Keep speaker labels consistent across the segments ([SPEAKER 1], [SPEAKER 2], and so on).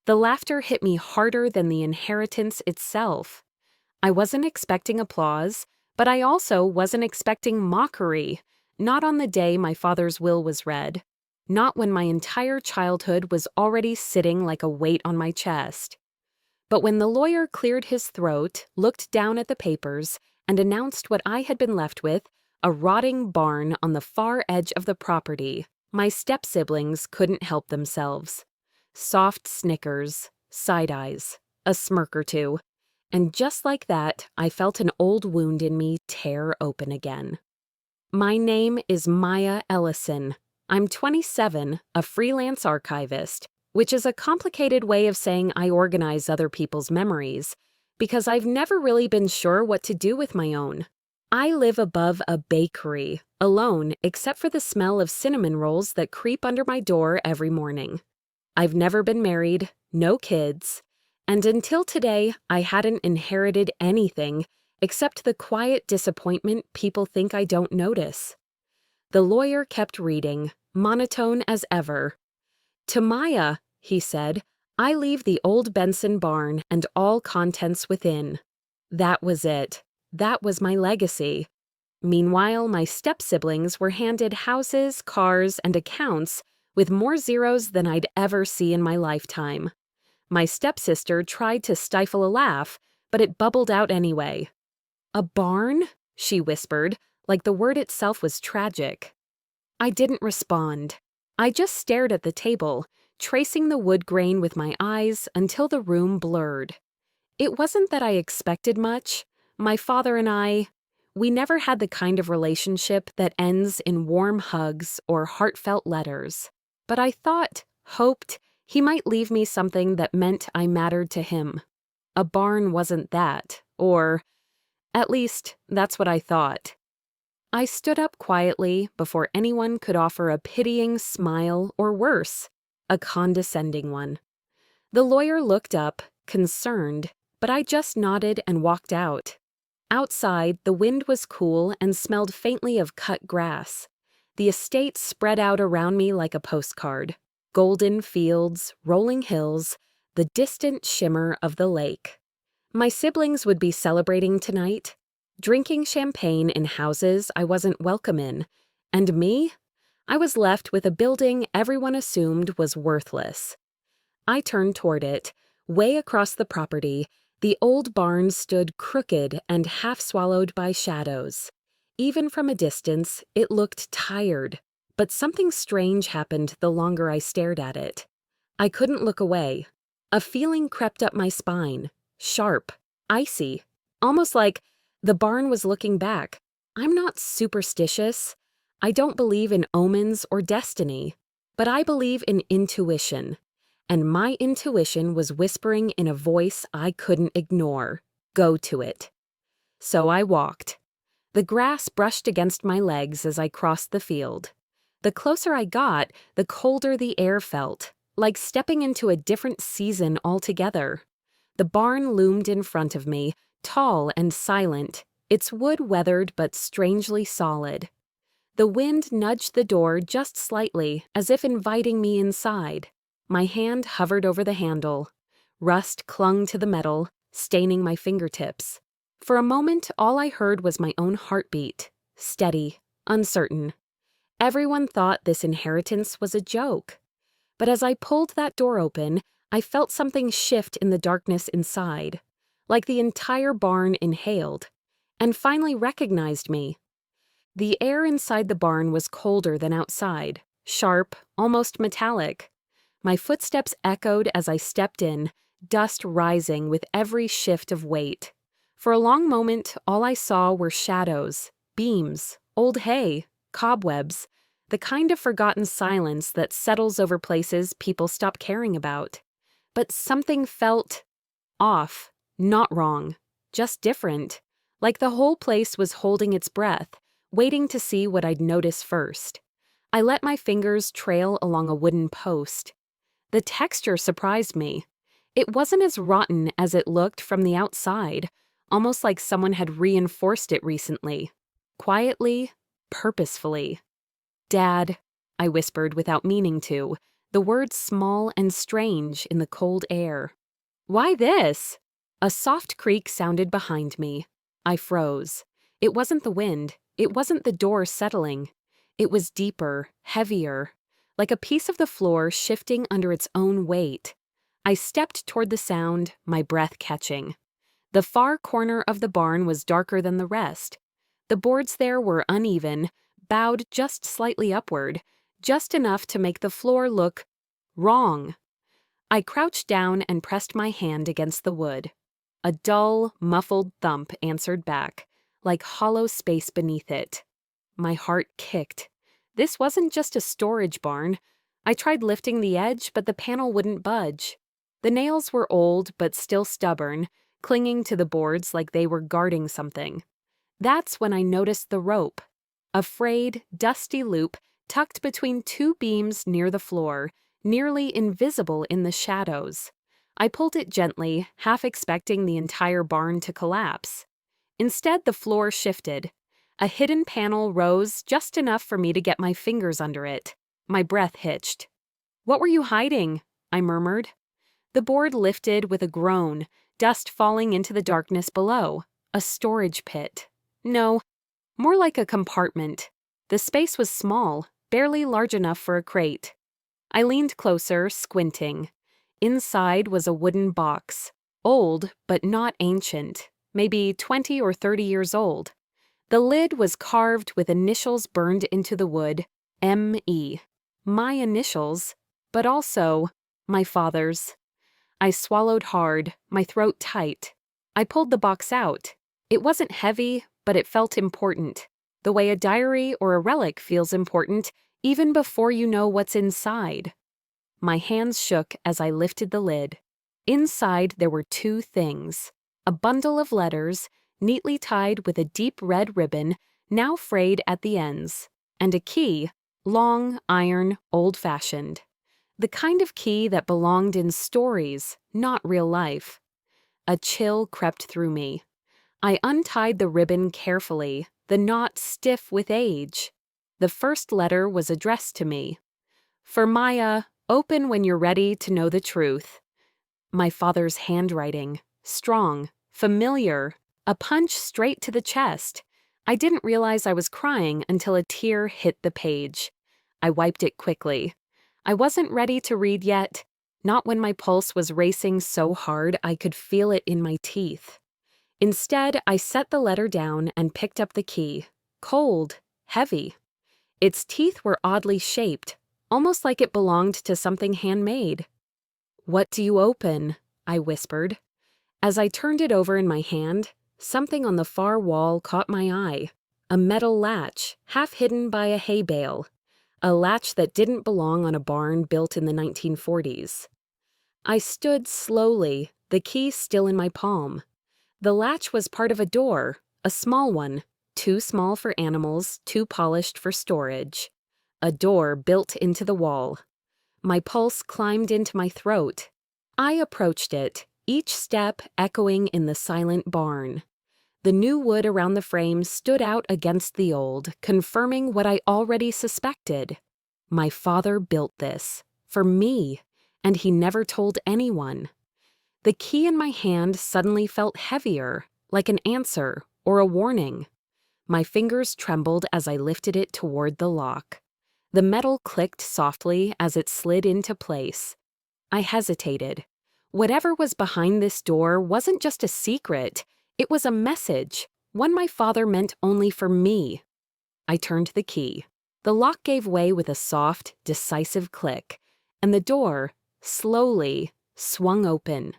[SPEAKER 1] The laughter hit me harder than the inheritance itself. I wasn't expecting applause, but I also wasn't expecting mockery, not on the day my father's will was read, not when my entire childhood was already sitting like a weight on my chest. But when the lawyer cleared his throat, looked down at the papers, and announced what I had been left with, a rotting barn on the far edge of the property, my step-siblings couldn't help themselves. Soft snickers, side eyes, a smirk or two, and just like that, I felt an old wound in me tear open again. My name is Maya Ellison. I'm 27, a freelance archivist, which is a complicated way of saying I organize other people's memories, because I've never really been sure what to do with my own. I live above a bakery, alone except for the smell of cinnamon rolls that creep under my door every morning. I've never been married, no kids, and until today, I hadn't inherited anything except the quiet disappointment people think I don't notice. The lawyer kept reading, monotone as ever. To Maya, he said, I leave the old Benson barn and all contents within. That was it. That was my legacy. Meanwhile, my step-siblings were handed houses, cars, and accounts with more zeros than I'd ever see in my lifetime. My stepsister tried to stifle a laugh, but it bubbled out anyway. A barn? She whispered, like the word itself was tragic. I didn't respond. I just stared at the table, tracing the wood grain with my eyes until the room blurred. It wasn't that I expected much. My father and we never had the kind of relationship that ends in warm hugs or heartfelt letters. But I hoped, he might leave me something that meant I mattered to him. A barn wasn't that, or at least that's what I thought. I stood up quietly before anyone could offer a pitying smile or worse, a condescending one. The lawyer looked up, concerned, but I just nodded and walked out. Outside, the wind was cool and smelled faintly of cut grass. The estate spread out around me like a postcard. Golden fields, rolling hills, the distant shimmer of the lake. My siblings would be celebrating tonight, drinking champagne in houses I wasn't welcome in, and me? I was left with a building everyone assumed was worthless. I turned toward it. Way across the property, the old barn stood crooked and half-swallowed by shadows. Even from a distance, it looked tired. But something strange happened the longer I stared at it. I couldn't look away. A feeling crept up my spine, sharp, icy, almost like the barn was looking back. I'm not superstitious. I don't believe in omens or destiny, but I believe in intuition. And my intuition was whispering in a voice I couldn't ignore. Go to it. So I walked. The grass brushed against my legs as I crossed the field. The closer I got, the colder the air felt, like stepping into a different season altogether. The barn loomed in front of me, tall and silent, its wood weathered but strangely solid. The wind nudged the door just slightly, as if inviting me inside. My hand hovered over the handle. Rust clung to the metal, staining my fingertips. For a moment, all I heard was my own heartbeat, steady, uncertain. Everyone thought this inheritance was a joke. But as I pulled that door open, I felt something shift in the darkness inside, like the entire barn inhaled, and finally recognized me. The air inside the barn was colder than outside, sharp, almost metallic. My footsteps echoed as I stepped in, dust rising with every shift of weight. For a long moment, all I saw were shadows, beams, old hay, cobwebs, the kind of forgotten silence that settles over places people stop caring about. But something felt off, not wrong, just different, like the whole place was holding its breath, waiting to see what I'd notice first. I let my fingers trail along a wooden post. The texture surprised me. It wasn't as rotten as it looked from the outside, almost like someone had reinforced it recently. Quietly, purposefully. "Dad," I whispered without meaning to, the words small and strange in the cold air. "Why this?" A soft creak sounded behind me. I froze. It wasn't the wind. It wasn't the door settling. It was deeper, heavier, like a piece of the floor shifting under its own weight. I stepped toward the sound, my breath catching. The far corner of the barn was darker than the rest. The boards there were uneven, bowed just slightly upward, just enough to make the floor look wrong. I crouched down and pressed my hand against the wood. A dull, muffled thump answered back, like hollow space beneath it. My heart kicked. This wasn't just a storage barn. I tried lifting the edge, but the panel wouldn't budge. The nails were old but still stubborn, clinging to the boards like they were guarding something. That's when I noticed the rope. A frayed, dusty loop tucked between two beams near the floor, nearly invisible in the shadows. I pulled it gently, half expecting the entire barn to collapse. Instead, the floor shifted. A hidden panel rose just enough for me to get my fingers under it. My breath hitched. "What were you hiding?" I murmured. The board lifted with a groan, dust falling into the darkness below. A storage pit. No, more like a compartment. The space was small, barely large enough for a crate. I leaned closer, squinting. Inside was a wooden box, old but not ancient, maybe 20 or 30 years old. The lid was carved with initials burned into the wood, M.E. My initials, but also my father's. I swallowed hard, my throat tight. I pulled the box out. It wasn't heavy, but it felt important, the way a diary or a relic feels important even before you know what's inside. My hands shook as I lifted the lid. Inside there were two things: a bundle of letters, neatly tied with a deep red ribbon, now frayed at the ends, and a key, long, iron, old-fashioned. The kind of key that belonged in stories, not real life. A chill crept through me. I untied the ribbon carefully, the knot stiff with age. The first letter was addressed to me. "For Maya, open when you're ready to know the truth." My father's handwriting, strong, familiar, a punch straight to the chest. I didn't realize I was crying until a tear hit the page. I wiped it quickly. I wasn't ready to read yet, not when my pulse was racing so hard I could feel it in my teeth. Instead, I set the letter down and picked up the key. Cold, heavy. Its teeth were oddly shaped, almost like it belonged to something handmade. "What do you open?" I whispered. As I turned it over in my hand, something on the far wall caught my eye. A metal latch, half hidden by a hay bale. A latch that didn't belong on a barn built in the 1940s. I stood slowly, the key still in my palm. The latch was part of a door, a small one, too small for animals, too polished for storage. A door built into the wall. My pulse climbed into my throat. I approached it, each step echoing in the silent barn. The new wood around the frame stood out against the old, confirming what I already suspected. My father built this, for me, and he never told anyone. The key in my hand suddenly felt heavier, like an answer or a warning. My fingers trembled as I lifted it toward the lock. The metal clicked softly as it slid into place. I hesitated. Whatever was behind this door wasn't just a secret. It was a message, one my father meant only for me. I turned the key. The lock gave way with a soft, decisive click, and the door, slowly, swung open.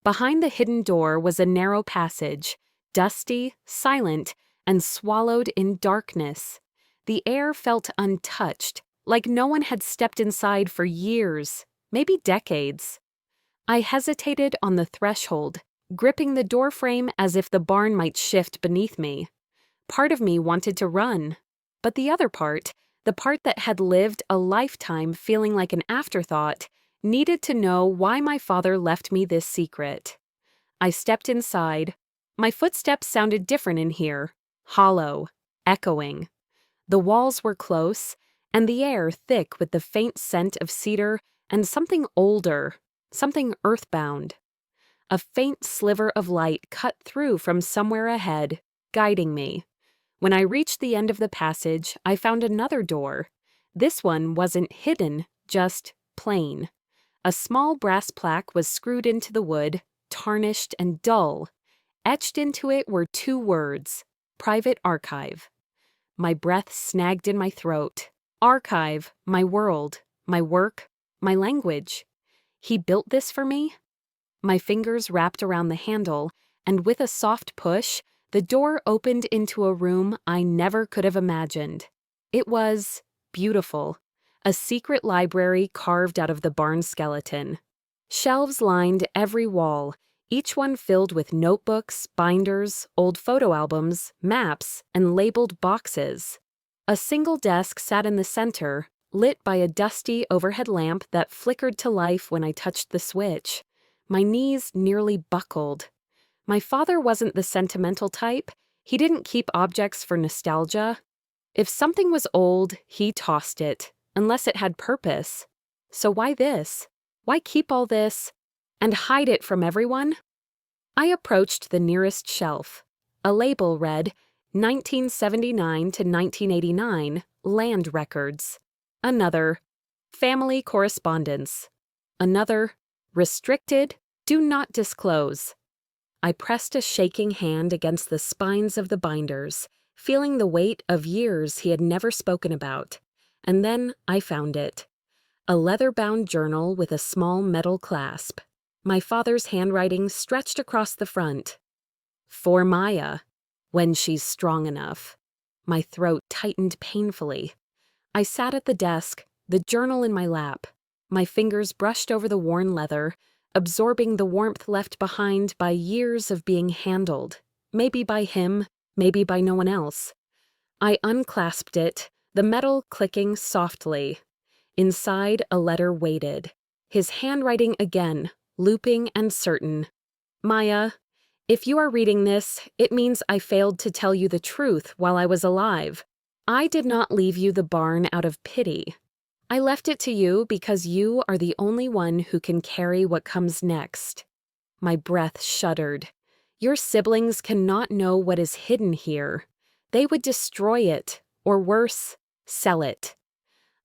[SPEAKER 1] Behind the hidden door was a narrow passage, dusty, silent, and swallowed in darkness. The air felt untouched, like no one had stepped inside for years, maybe decades. I hesitated on the threshold, gripping the doorframe as if the barn might shift beneath me. Part of me wanted to run, but the other part, the part that had lived a lifetime feeling like an afterthought, needed to know why my father left me this secret. I stepped inside. My footsteps sounded different in here, hollow, echoing. The walls were close, and the air thick with the faint scent of cedar and something older, something earthbound. A faint sliver of light cut through from somewhere ahead, guiding me. When I reached the end of the passage, I found another door. This one wasn't hidden, just plain. A small brass plaque was screwed into the wood, tarnished and dull. Etched into it were 2 words, Private Archive. My breath snagged in my throat. Archive, my world, my work, my language. He built this for me? My fingers wrapped around the handle, and with a soft push, the door opened into a room I never could have imagined. It was beautiful. A secret library carved out of the barn skeleton. Shelves lined every wall, each one filled with notebooks, binders, old photo albums, maps, and labeled boxes. A single desk sat in the center, lit by a dusty overhead lamp that flickered to life when I touched the switch. My knees nearly buckled. My father wasn't the sentimental type. He didn't keep objects for nostalgia. If something was old, he tossed it, unless it had purpose. So why this? Why keep all this and hide it from everyone? I approached the nearest shelf. A label read 1979 to 1989 Land Records. Another, Family Correspondence. Another, Restricted, Do Not Disclose. I pressed a shaking hand against the spines of the binders, feeling the weight of years he had never spoken about. And then I found it. A leather-bound journal with a small metal clasp. My father's handwriting stretched across the front. For Maya, when she's strong enough. My throat tightened painfully. I sat at the desk, the journal in my lap. My fingers brushed over the worn leather, absorbing the warmth left behind by years of being handled. Maybe by him, maybe by no one else. I unclasped it, the metal clicking softly. Inside, a letter waited. His handwriting again, looping and certain. Maya, if you are reading this, it means I failed to tell you the truth while I was alive. I did not leave you the barn out of pity. I left it to you because you are the only one who can carry what comes next. My breath shuddered. Your siblings cannot know what is hidden here. They would destroy it, or worse, sell it.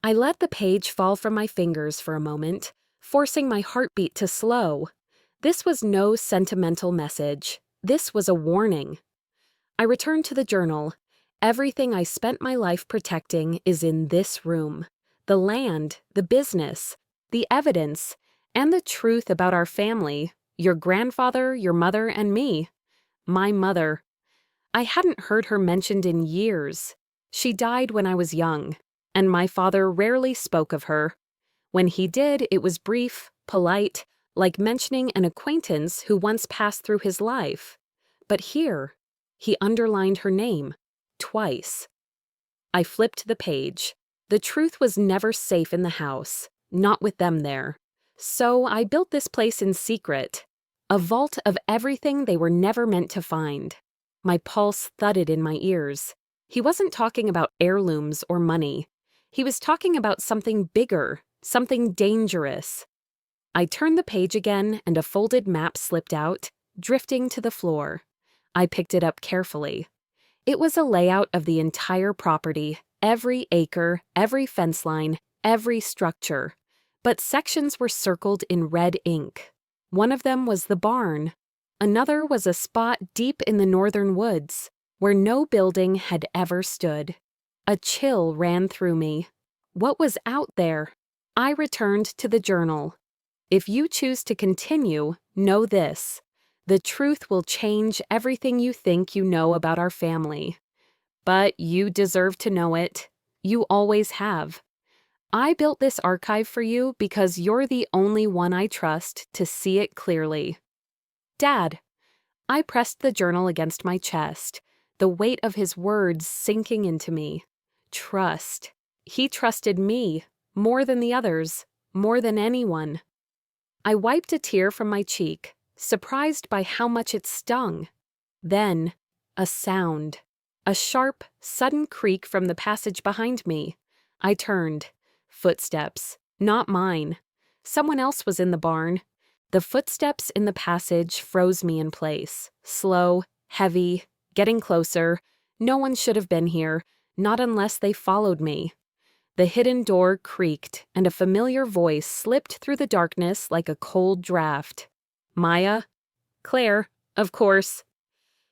[SPEAKER 1] I let the page fall from my fingers for a moment, forcing my heartbeat to slow. This was no sentimental message. This was a warning. I returned to the journal. Everything I spent my life protecting is in this room. The land, the business, the evidence, and the truth about our family, your grandfather, your mother, and me. My mother. I hadn't heard her mentioned in years. She died when I was young, and my father rarely spoke of her. When he did, it was brief, polite, like mentioning an acquaintance who once passed through his life. But here, he underlined her name, twice. I flipped the page. The truth was never safe in the house, not with them there. So I built this place in secret, a vault of everything they were never meant to find. My pulse thudded in my ears. He wasn't talking about heirlooms or money. He was talking about something bigger, something dangerous. I turned the page again and a folded map slipped out, drifting to the floor. I picked it up carefully. It was a layout of the entire property, every acre, every fence line, every structure. But sections were circled in red ink. One of them was the barn. Another was a spot deep in the northern woods, where no building had ever stood. A chill ran through me. What was out there? I returned to the journal. If you choose to continue, know this. The truth will change everything you think you know about our family. But you deserve to know it. You always have. I built this archive for you because you're the only one I trust to see it clearly. Dad. I pressed the journal against my chest, the weight of his words sinking into me. Trust. He trusted me, more than the others, more than anyone. I wiped a tear from my cheek, surprised by how much it stung. Then, a sound. A sharp, sudden creak from the passage behind me. I turned. Footsteps. Not mine. Someone else was in the barn. The footsteps in the passage froze me in place. Slow, heavy, getting closer. No one should have been here, not unless they followed me. The hidden door creaked, and a familiar voice slipped through the darkness like a cold draft. Maya? Claire, of course.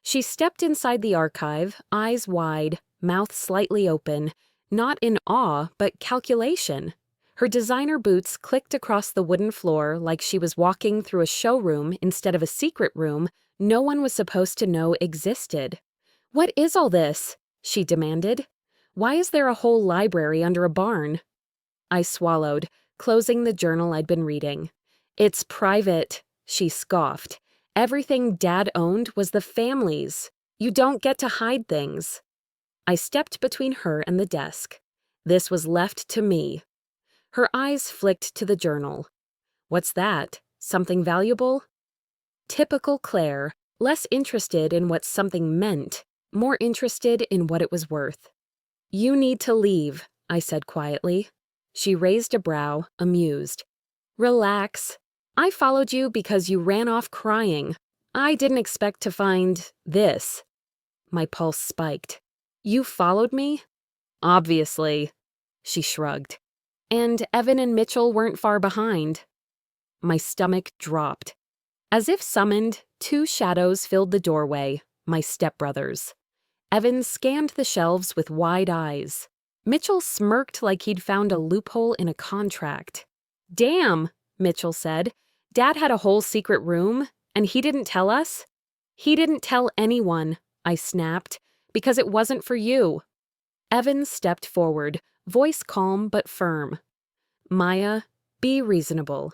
[SPEAKER 1] She stepped inside the archive, eyes wide, mouth slightly open, not in awe, but calculation. Her designer boots clicked across the wooden floor like she was walking through a showroom instead of a secret room no one was supposed to know existed. "What is all this?" she demanded. "Why is there a whole library under a barn?" I swallowed, closing the journal I'd been reading. "It's private," she scoffed. "Everything Dad owned was the family's. You don't get to hide things." I stepped between her and the desk. This was left to me. Her eyes flicked to the journal. "What's that? Something valuable?" Typical Claire, less interested in what something meant, more interested in what it was worth. "You need to leave," I said quietly. She raised a brow, amused. "Relax. I followed you because you ran off crying. I didn't expect to find this." My pulse spiked. "You followed me?" "Obviously." She shrugged. "And Evan and Mitchell weren't far behind." My stomach dropped. As if summoned, two shadows filled the doorway, my stepbrothers. Evan scanned the shelves with wide eyes. Mitchell smirked like he'd found a loophole in a contract. "Damn," Mitchell said. "Dad had a whole secret room, and he didn't tell us?" "He didn't tell anyone," I snapped, "because it wasn't for you." Evan stepped forward, voice calm but firm. "Maya, be reasonable.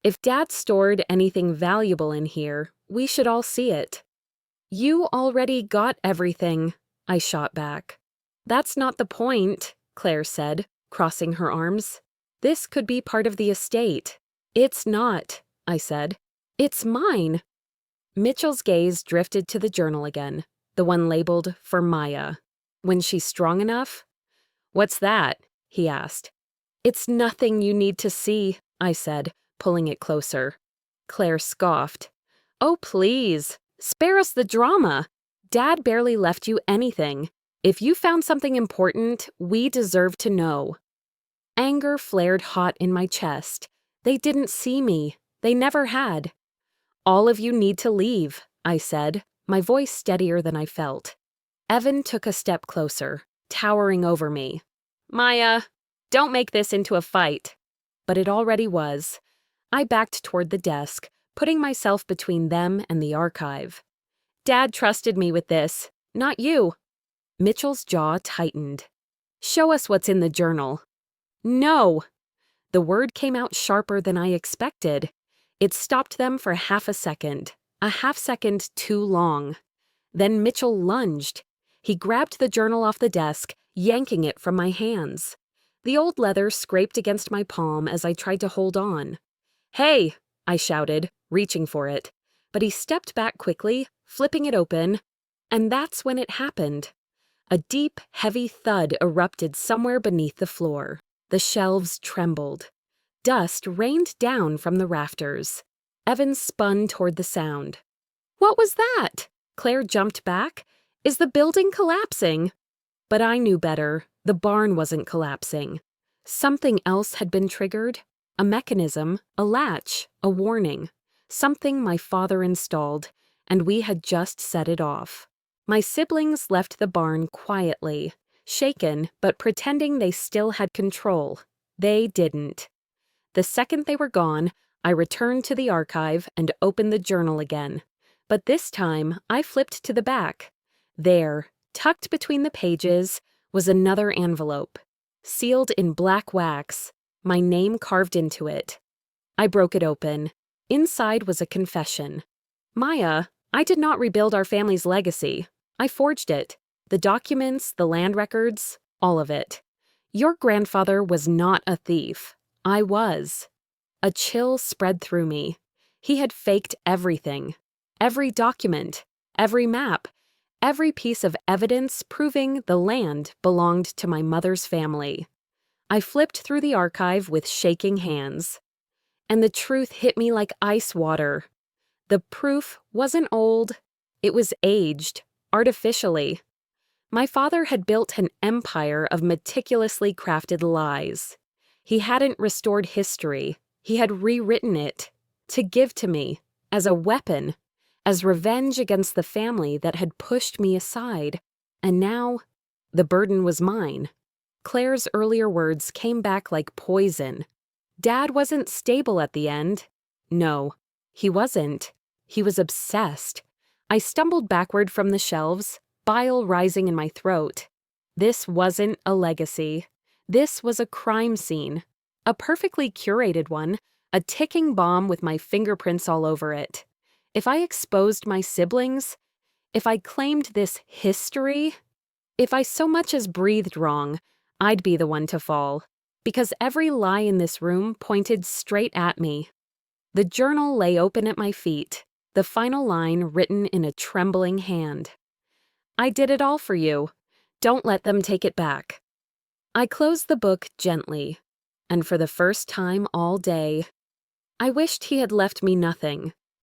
[SPEAKER 1] If Dad stored anything valuable in here, we should all see it." "You already got everything," I shot back. "That's not the point," Claire said, crossing her arms. "This could be part of the estate." "It's not," I said. "It's mine." Mitchell's gaze drifted to the journal again, the one labeled for Maya. "When she's strong enough?" "What's that?" he asked. "It's nothing you need to see," I said, pulling it closer. Claire scoffed. "Oh, please. Spare us the drama. Dad barely left you anything. If you found something important, we deserve to know." Anger flared hot in my chest. They didn't see me. They never had. "All of you need to leave," I said, my voice steadier than I felt. Evan took a step closer, towering over me. "Maya, don't make this into a fight." But it already was. I backed toward the desk, putting myself between them and the archive. "Dad trusted me with this, not you." Mitchell's jaw tightened. "Show us what's in the journal." "No." The word came out sharper than I expected. It stopped them for half a second, a half second too long. Then Mitchell lunged. He grabbed the journal off the desk, yanking it from my hands. The old leather scraped against my palm as I tried to hold on. "Hey!" I shouted, reaching for it. But he stepped back quickly, flipping it open. And that's when it happened. A deep, heavy thud erupted somewhere beneath the floor. The shelves trembled. Dust rained down from the rafters. Evan spun toward the sound. "What was that?" Claire jumped back. "Is the building collapsing?" But I knew better. The barn wasn't collapsing. Something else had been triggered. A mechanism, a latch, a warning. Something my father installed, and we had just set it off. My siblings left the barn quietly, shaken but pretending they still had control. They didn't. The second they were gone, I returned to the archive and opened the journal again. But this time, I flipped to the back. There, tucked between the pages, was another envelope. Sealed in black wax, my name carved into it. I broke it open. Inside was a confession. "Maya, I did not rebuild our family's legacy. I forged it. The documents, the land records, all of it. Your grandfather was not a thief. I was." A chill spread through me. He had faked everything. Every document, every map, every piece of evidence proving the land belonged to my mother's family. I flipped through the archive with shaking hands. And the truth hit me like ice water. The proof wasn't old, it was aged, artificially. My father had built an empire of meticulously crafted lies. He hadn't restored history, he had rewritten it, to give to me, as a weapon, as revenge against the family that had pushed me aside. And now, the burden was mine. Claire's earlier words came back like poison. Dad wasn't stable at the end. No, he wasn't. He was obsessed. I stumbled backward from the shelves, bile rising in my throat. This wasn't a legacy. This was a crime scene. A perfectly curated one, a ticking bomb with my fingerprints all over it. If I exposed my siblings, if I claimed this history, if I so much as breathed wrong, I'd be the one to fall. Because every lie in this room pointed straight at me. The journal lay open at my feet, the final line written in a trembling hand. I did it all for you. Don't let them take it back. I closed the book gently, and for the first time all day, I wished he had left me nothing.